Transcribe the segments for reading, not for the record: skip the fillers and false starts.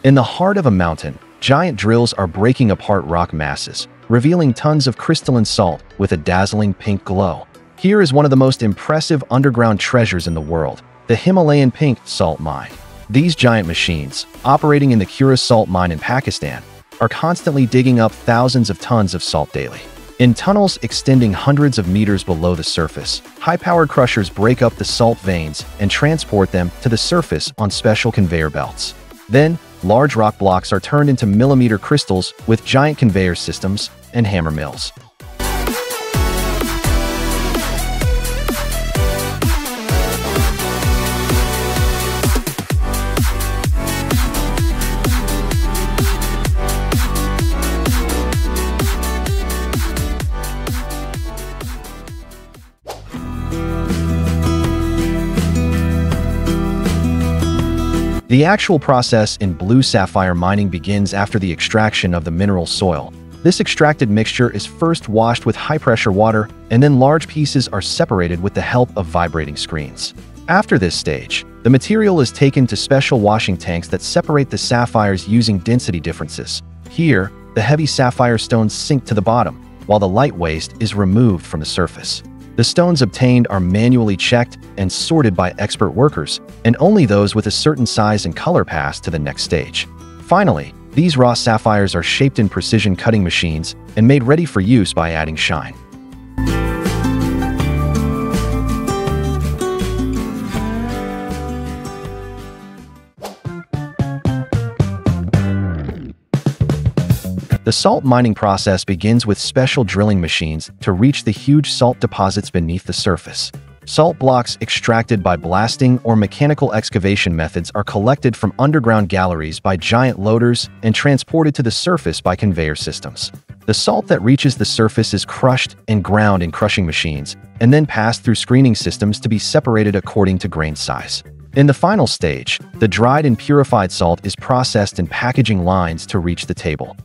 In the heart of a mountain, giant drills are breaking apart rock masses, revealing tons of crystalline salt with a dazzling pink glow. Here is one of the most impressive underground treasures in the world, the Himalayan pink salt mine. These giant machines, operating in the Kura salt mine in Pakistan, are constantly digging up thousands of tons of salt daily. In tunnels extending hundreds of meters below the surface, high-powered crushers break up the salt veins and transport them to the surface on special conveyor belts. Then, large rock blocks are turned into millimeter crystals with giant conveyor systems and hammer mills. The actual process in blue sapphire mining begins after the extraction of the mineral soil. This extracted mixture is first washed with high-pressure water, and then large pieces are separated with the help of vibrating screens. After this stage, the material is taken to special washing tanks that separate the sapphires using density differences. Here, the heavy sapphire stones sink to the bottom, while the light waste is removed from the surface. The stones obtained are manually checked and sorted by expert workers, and only those with a certain size and color pass to the next stage. Finally, these raw sapphires are shaped in precision cutting machines and made ready for use by adding shine. The salt mining process begins with special drilling machines to reach the huge salt deposits beneath the surface. Salt blocks extracted by blasting or mechanical excavation methods are collected from underground galleries by giant loaders and transported to the surface by conveyor systems. The salt that reaches the surface is crushed and ground in crushing machines, and then passed through screening systems to be separated according to grain size. In the final stage, the dried and purified salt is processed in packaging lines to reach the table.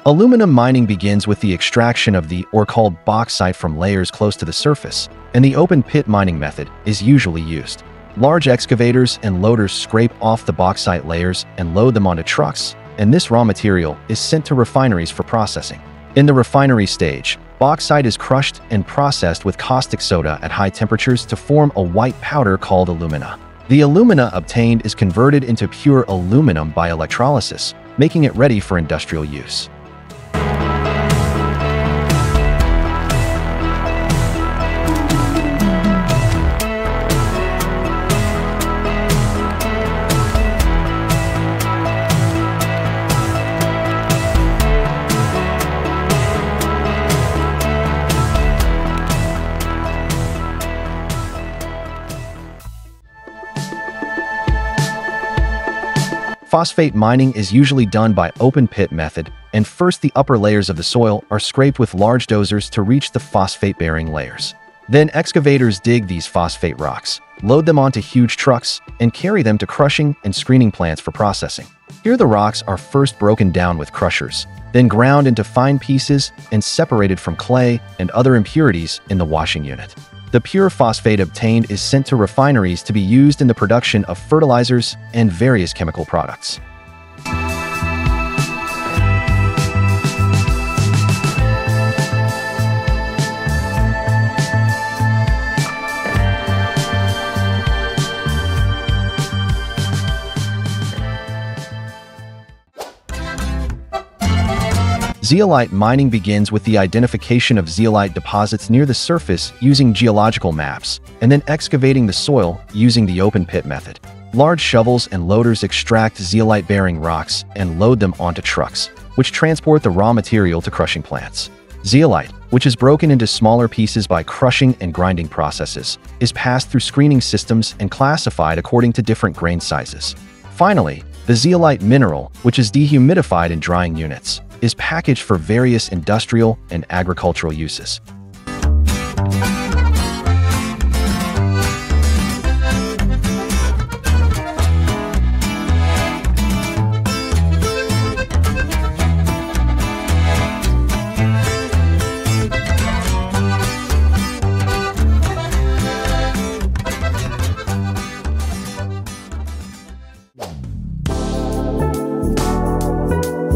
Aluminum mining begins with the extraction of the ore called bauxite from layers close to the surface, and the open pit mining method is usually used. Large excavators and loaders scrape off the bauxite layers and load them onto trucks, and this raw material is sent to refineries for processing. In the refinery stage, bauxite is crushed and processed with caustic soda at high temperatures to form a white powder called alumina. The alumina obtained is converted into pure aluminum by electrolysis, making it ready for industrial use. Phosphate mining is usually done by open pit method, and first the upper layers of the soil are scraped with large dozers to reach the phosphate-bearing layers. Then excavators dig these phosphate rocks, load them onto huge trucks, and carry them to crushing and screening plants for processing. Here the rocks are first broken down with crushers, then ground into fine pieces and separated from clay and other impurities in the washing unit. The pure phosphate obtained is sent to refineries to be used in the production of fertilizers and various chemical products. Zeolite mining begins with the identification of zeolite deposits near the surface using geological maps, and then excavating the soil using the open pit method. Large shovels and loaders extract zeolite-bearing rocks and load them onto trucks, which transport the raw material to crushing plants. Zeolite, which is broken into smaller pieces by crushing and grinding processes, is passed through screening systems and classified according to different grain sizes. Finally, the zeolite mineral, which is dehumidified in drying units, is packaged for various industrial and agricultural uses.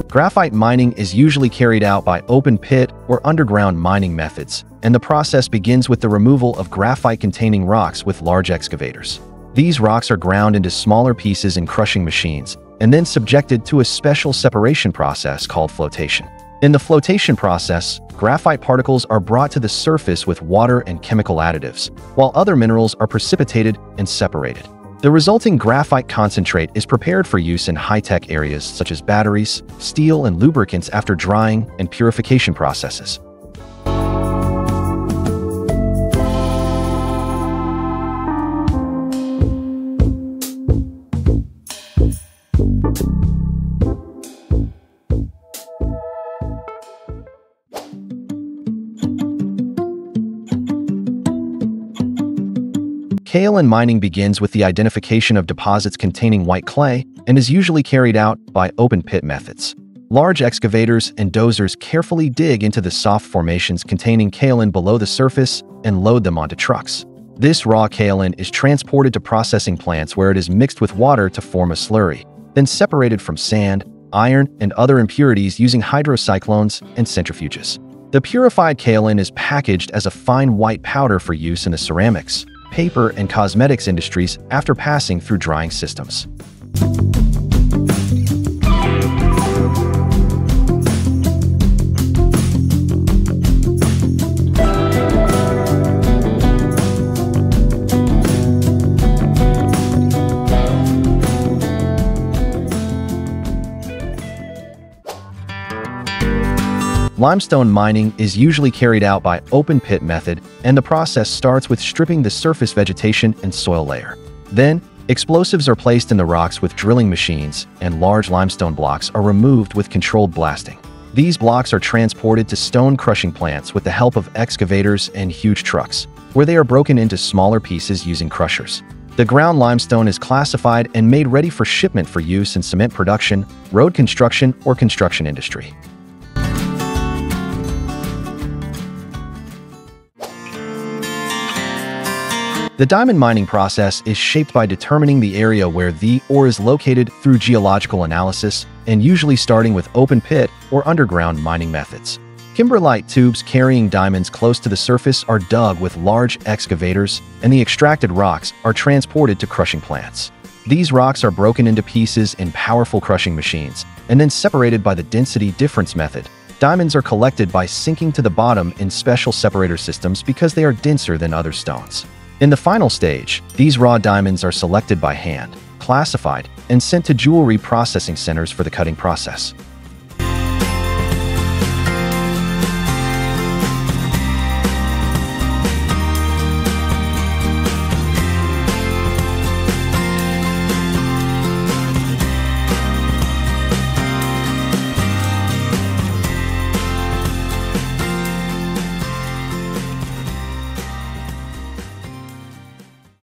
Graphite mining is usually carried out by open pit or underground mining methods, and the process begins with the removal of graphite-containing rocks with large excavators. These rocks are ground into smaller pieces in crushing machines, and then subjected to a special separation process called flotation. In the flotation process, graphite particles are brought to the surface with water and chemical additives, while other minerals are precipitated and separated. The resulting graphite concentrate is prepared for use in high-tech areas such as batteries, steel, and lubricants after drying and purification processes. Kalin mining begins with the identification of deposits containing white clay and is usually carried out by open-pit methods. Large excavators and dozers carefully dig into the soft formations containing kaolin below the surface and load them onto trucks. This raw kaolin is transported to processing plants where it is mixed with water to form a slurry, then separated from sand, iron, and other impurities using hydrocyclones and centrifuges. The purified kaolin is packaged as a fine white powder for use in the ceramics, paper, and cosmetics industries after passing through drying systems. Limestone mining is usually carried out by open pit method, and the process starts with stripping the surface vegetation and soil layer. Then, explosives are placed in the rocks with drilling machines, and large limestone blocks are removed with controlled blasting. These blocks are transported to stone crushing plants with the help of excavators and huge trucks, where they are broken into smaller pieces using crushers. The ground limestone is classified and made ready for shipment for use in cement production, road construction, or construction industry. The diamond mining process is shaped by determining the area where the ore is located through geological analysis, and usually starting with open pit or underground mining methods. Kimberlite tubes carrying diamonds close to the surface are dug with large excavators, and the extracted rocks are transported to crushing plants. These rocks are broken into pieces in powerful crushing machines, and then separated by the density difference method. Diamonds are collected by sinking to the bottom in special separator systems because they are denser than other stones. In the final stage, these raw diamonds are selected by hand, classified, and sent to jewelry processing centers for the cutting process.